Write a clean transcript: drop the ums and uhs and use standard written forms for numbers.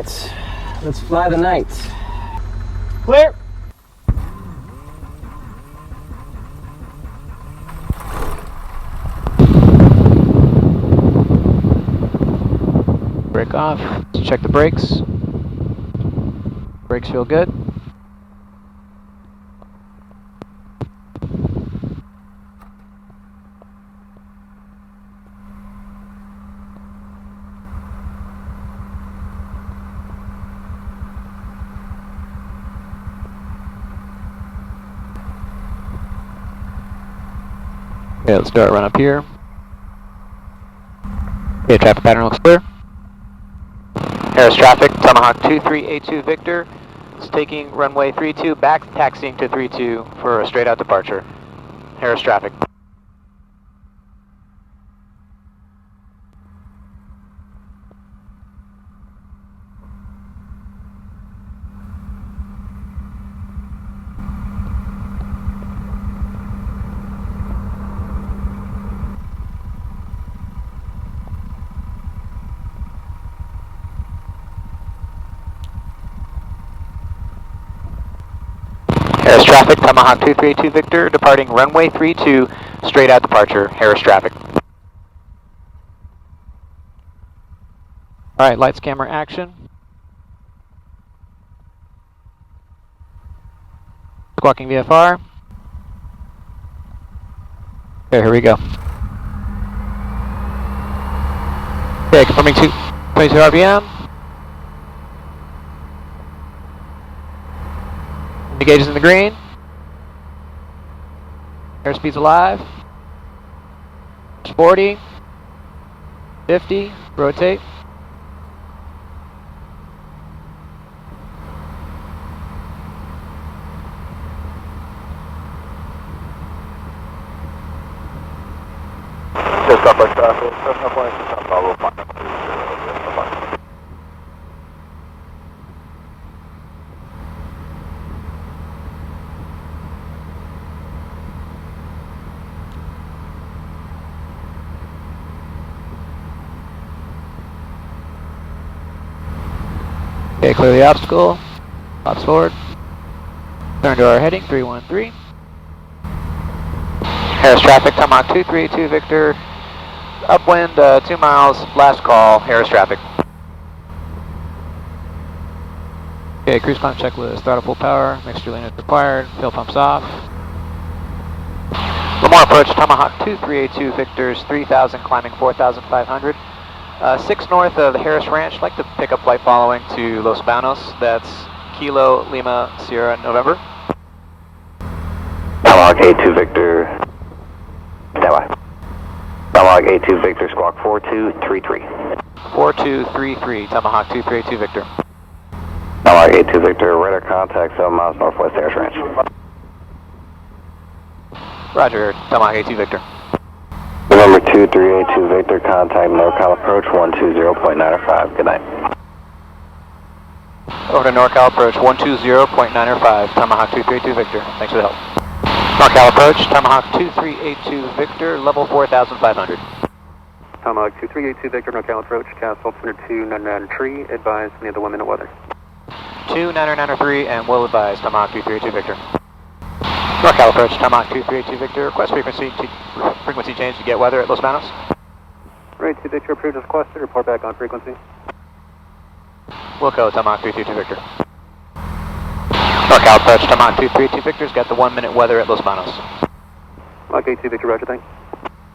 right, let's fly the night. Clear. Brake off. Let's check the brakes. Brakes feel good. Okay, let's do our run up here. Okay, traffic pattern looks clear. Harris traffic, Tomahawk 2382 Victor. It's taking runway 32 back, taxiing to 32 for a straight out departure. Harris traffic. Harris traffic, Tomahawk 2382 Victor, departing runway 32, straight out departure, Harris traffic. Alright, lights, camera, action. Squawking VFR. Okay, here we go. Okay, confirming 22 RPM. Gauges in the green. Airspeed's alive. 40. 50. Rotate. Just up like traffic. Personal point, just on follow up. Okay, clear the obstacle. Ops forward. Turn to our heading, 313. Harris traffic, Tomahawk 2382 Victor. Upwind, 2 miles, last call, Harris traffic. Okay, cruise climb checklist, throttle full power, mixture lean is required, fuel pumps off. Lamar approach, Tomahawk 2382 Victor's 3000, climbing 4500. 6 north of the Harris Ranch, like to pick up flight following to Los Banos, that's Kilo Lima Sierra November. Tomahawk 82 Victor, stand by. Tomahawk 82 Victor, squawk 4233. 4233, Tomahawk 2382 Victor. Tomahawk 82 Victor, radar contact 7 miles northwest Harris Ranch. Roger, Tomahawk 82 Victor. November 2382 Victor, contact NorCal approach 120.905. Good night. Over to NorCal approach 120.905, Tomahawk 2382 Victor. Thanks for the help. NorCal approach, Tomahawk 2382 Victor, level 4500. Tomahawk 2382 Victor, NorCal approach, Castle 22993, advise near the 1 minute weather. 29993 and will advise, Tomahawk 2382 Victor. NorCal approach, Tomahawk 2382 Victor, request frequency change to get weather at Los Banos. Right, 2 Victor approved as requested, report back on frequency. Wilco, Tomahawk 332 Victor. NorCal approach, Tomahawk 232 Victor's got the 1 minute weather at Los Banos. Tomahawk 82 Victor, roger, thanks.